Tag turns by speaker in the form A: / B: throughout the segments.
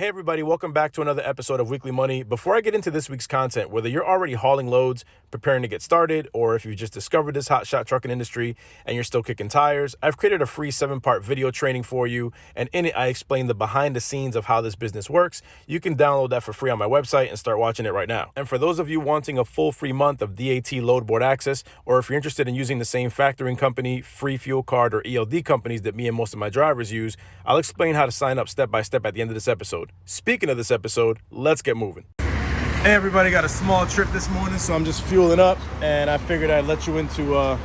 A: Hey everybody, welcome back to another episode of Weekly Money. Before I get into this week's content, whether you're already hauling loads, preparing to get started, or if you just discovered this hotshot trucking industry and you're still kicking tires, I've created a free 7-part video training for you, and in it I explain the behind the scenes of how this business works. You can download that for free on my website and start watching it right now. And for those of you wanting a full free month of DAT Loadboard access, or if you're interested in using the same factoring company, free fuel card, or ELD companies that me and most of my drivers use, I'll explain how to sign up step by step at the end of this episode. Speaking of this episode, let's get moving. Hey everybody, got a small trip this morning, so I'm just fueling up, and I figured I'd let you into a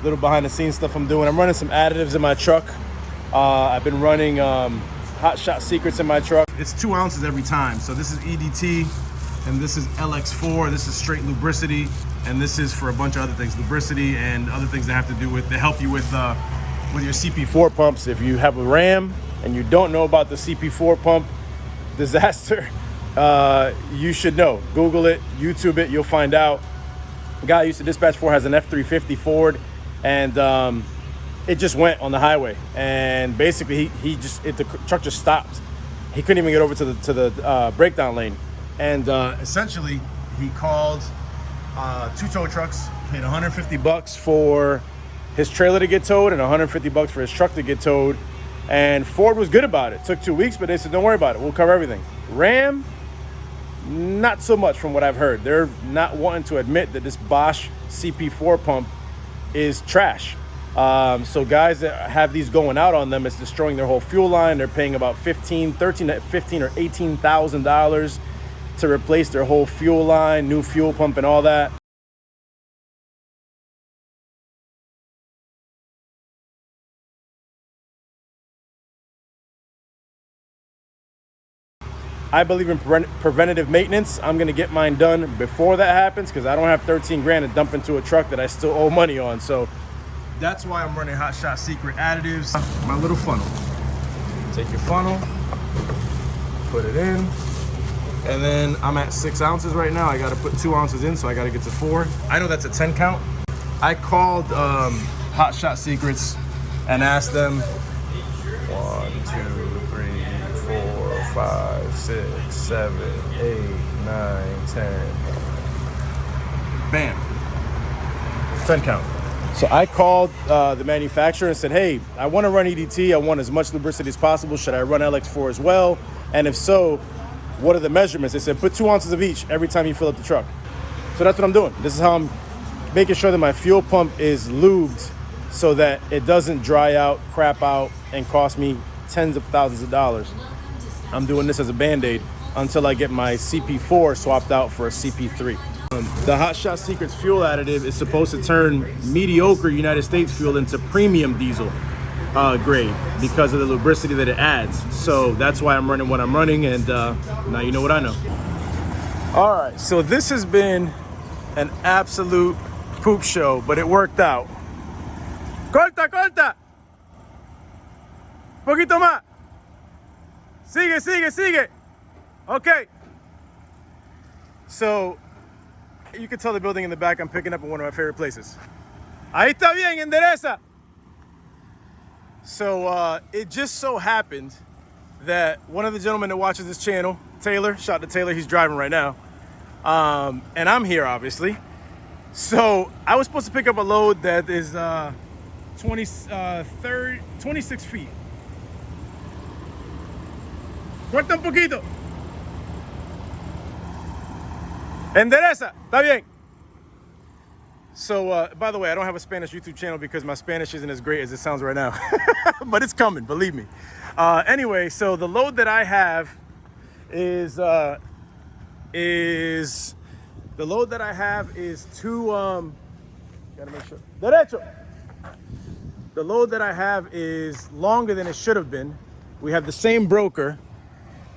A: little behind the scenes stuff I'm doing. I'm running some additives in my truck. I've been running Hotshot Secrets in my truck. It's 2 ounces every time. So this is EDT, and this is LX4. This is straight lubricity, and this is for a bunch of other things, lubricity and other things that have to do with, to help you with your CP4 pumps. If you have a Ram and you don't know about the CP4 pump disaster, you should know. Google it, YouTube it, you'll find out. The guy I used to dispatch for has an F-350 Ford, and it just went on the highway, and basically the truck just stopped. He couldn't even get over to the breakdown lane, and essentially he called 2 tow trucks, paid $150 for his trailer to get towed and $150 for his truck to get towed. And Ford was good about it. Took 2 weeks, but they said, don't worry about it. We'll cover everything. Ram, not so much from what I've heard. They're not wanting to admit that this Bosch CP4 pump is trash. So guys that have these going out on them, it's destroying their whole fuel line. They're paying about $15 or $18,000 to replace their whole fuel line, new fuel pump and all that. I believe in preventative maintenance. I'm gonna get mine done before that happens, because I don't have 13 grand to dump into a truck that I still owe money on. So that's why I'm running Hotshot Secret additives. My little funnel. Take your funnel, put it in, and then I'm at 6 ounces right now. I gotta put 2 ounces in, so I gotta get to 4. I know that's a 10 count. I called Hotshot Secrets and asked them 1, 2, 3, 4, 5, 6, 7, 8, 9, 10. Bam. 10 count. So I called the manufacturer and said, hey, I want to run EDT. I want as much lubricity as possible. Should I run LX4 as well? And if so, what are the measurements? They said, put 2 ounces of each every time you fill up the truck. So that's what I'm doing. This is how I'm making sure that my fuel pump is lubed so that it doesn't dry out, crap out, and cost me tens of thousands of dollars. I'm doing this as a Band-Aid until I get my CP4 swapped out for a CP3. The Hotshot Secrets fuel additive is supposed to turn mediocre United States fuel into premium diesel grade because of the lubricity that it adds. So that's why I'm running what I'm running, and now you know what I know. All right, so this has been an absolute poop show, but it worked out. Corta! Poquito más. Sigue. Okay. So, you can tell the building in the back I'm picking up in one of my favorite places. Ahí está bien, endereza. So, it just so happened that one of the gentlemen that watches this channel, Taylor, shout out to Taylor, he's driving right now. And I'm here, obviously. So, I was supposed to pick up a load that is 26 feet. Corta un poquito. Endereza. Está bien. So, by the way, I don't have a Spanish YouTube channel because my Spanish isn't as great as it sounds right now. But it's coming, believe me. Anyway, so the load that I have is two, gotta make sure. Derecho. The load that I have is longer than it should have been. We have the same broker,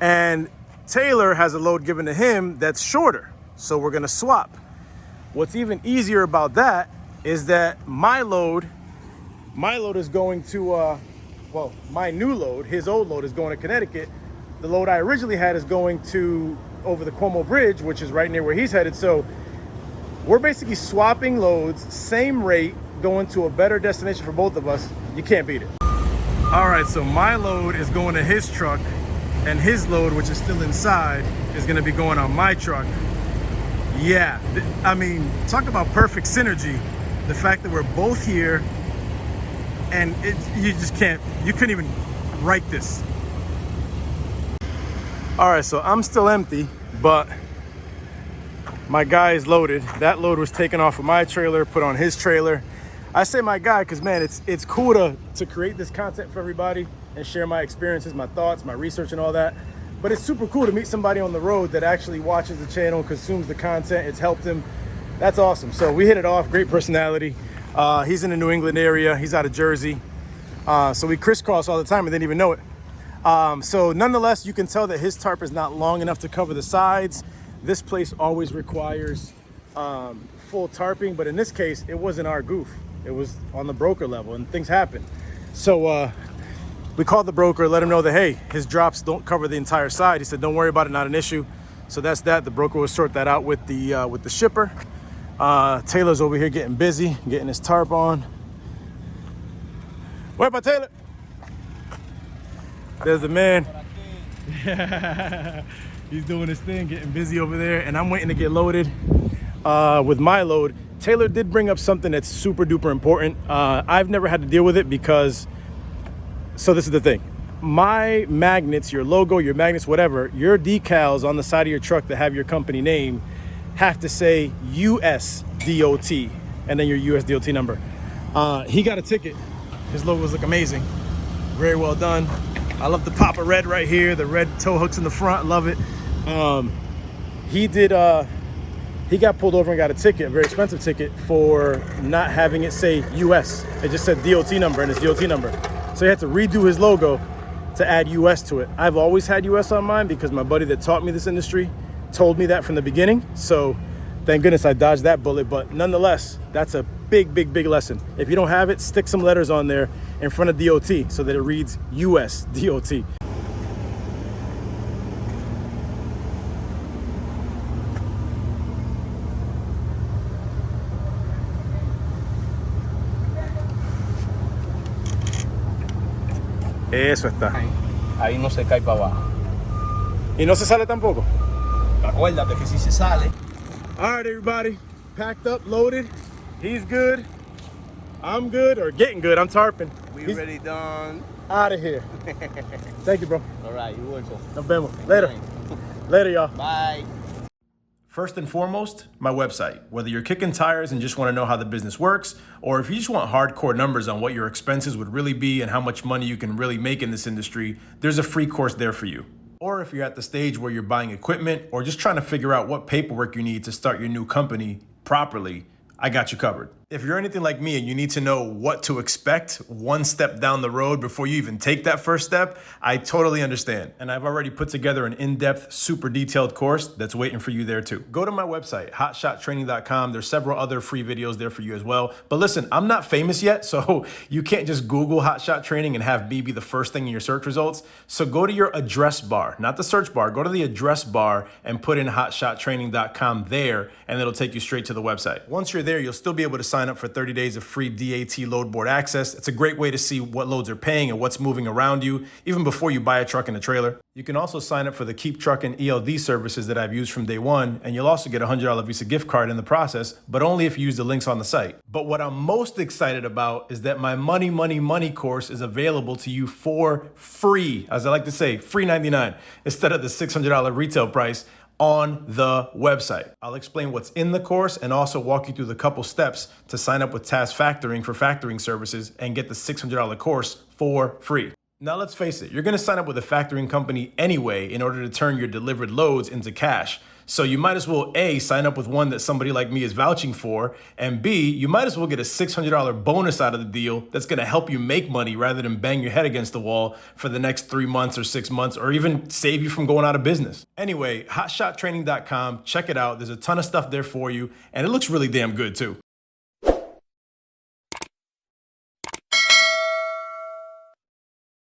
A: and Taylor has a load given to him that's shorter. So we're gonna swap. What's even easier about that is that my load is going to, my new load, his old load is going to Connecticut. The load I originally had is going to over the Cuomo Bridge, which is right near where he's headed. So we're basically swapping loads, same rate, going to a better destination for both of us. You can't beat it. All right, so my load is going to his truck and his load, which is still inside, is gonna be going on my truck. Yeah, I mean, talk about perfect synergy. The fact that we're both here, and you just can't, you couldn't even write this. All right, so I'm still empty, but my guy is loaded. That load was taken off of my trailer, put on his trailer. I say my guy because, man, it's cool to create this content for everybody and share my experiences, my thoughts, my research and all that. But it's super cool to meet somebody on the road that actually watches the channel, consumes the content. It's helped him. That's awesome. So we hit it off. Great personality. He's in the New England area. He's out of Jersey. So we crisscross all the time and didn't even know it. So nonetheless, you can tell that his tarp is not long enough to cover the sides. This place always requires full tarping, but in this case, it wasn't our goof. It was on the broker level, and things happen. So we called the broker, let him know that, hey, his drops don't cover the entire side. He said, don't worry about it, not an issue. So that's that. The broker will sort that out with the shipper. Taylor's over here getting busy, getting his tarp on. Where about Taylor? There's the man. He's doing his thing, getting busy over there, and I'm waiting to get loaded with my load. Taylor did bring up something that's super duper important. I've never had to deal with it because, so this is the thing. My magnets, your logo, your magnets, whatever, your decals on the side of your truck that have your company name have to say US DOT and then your US DOT number. He got a ticket. His logos look amazing. Very well done. I love the pop of red right here, the red tow hooks in the front, love it. He got pulled over and got a ticket, a very expensive ticket, for not having it say US. It just said DOT number and his DOT number. So he had to redo his logo to add US to it. I've always had US on mine because my buddy that taught me this industry told me that from the beginning. So thank goodness I dodged that bullet, but nonetheless, that's a big, big, big lesson. If you don't have it, stick some letters on there in front of DOT so that it reads US DOT. Eso está.
B: Ahí no se cae para abajo.
A: Y no se sale tampoco.
B: Acuérdate que si se sale.
A: All right, everybody, packed up, loaded. He's good. I'm good, or getting good. I'm tarping.
B: We already done.
A: Out of here. Thank you, bro.
B: All right, you're welcome.
A: Nos vemos. Later. Later, y'all.
B: Bye.
A: First and foremost, my website. Whether you're kicking tires and just want to know how the business works, or if you just want hardcore numbers on what your expenses would really be and how much money you can really make in this industry, there's a free course there for you. Or if you're at the stage where you're buying equipment or just trying to figure out what paperwork you need to start your new company properly, I got you covered. If you're anything like me and you need to know what to expect one step down the road before you even take that first step, I totally understand. And I've already put together an in-depth, super detailed course that's waiting for you there too. Go to my website, hotshottraining.com. There's several other free videos there for you as well. But listen, I'm not famous yet, so you can't just Google Hotshot Training and have me be the first thing in your search results. So go to your address bar, not the search bar, go to the address bar and put in hotshottraining.com there, and it'll take you straight to the website. Once you're there, you'll still be able to sign up for 30 days of free DAT Loadboard access. It's a great way to see what loads are paying and what's moving around you, even before you buy a truck and a trailer. You can also sign up for the Keep Truckin' ELD services that I've used from day one, and you'll also get a $100 Visa gift card in the process, but only if you use the links on the site. But what I'm most excited about is that my Money, Money, Money course is available to you for free, as I like to say, free 99, instead of the $600 retail price, on the website. I'll explain what's in the course and also walk you through the couple steps to sign up with Task Factoring for factoring services and get the $600 course for free. Now let's face it, you're gonna sign up with a factoring company anyway in order to turn your delivered loads into cash. So you might as well A, sign up with one that somebody like me is vouching for, and B, you might as well get a $600 bonus out of the deal that's gonna help you make money rather than bang your head against the wall for the next 3 months or 6 months, or even save you from going out of business. Anyway, hotshottraining.com, check it out. There's a ton of stuff there for you, and it looks really damn good too.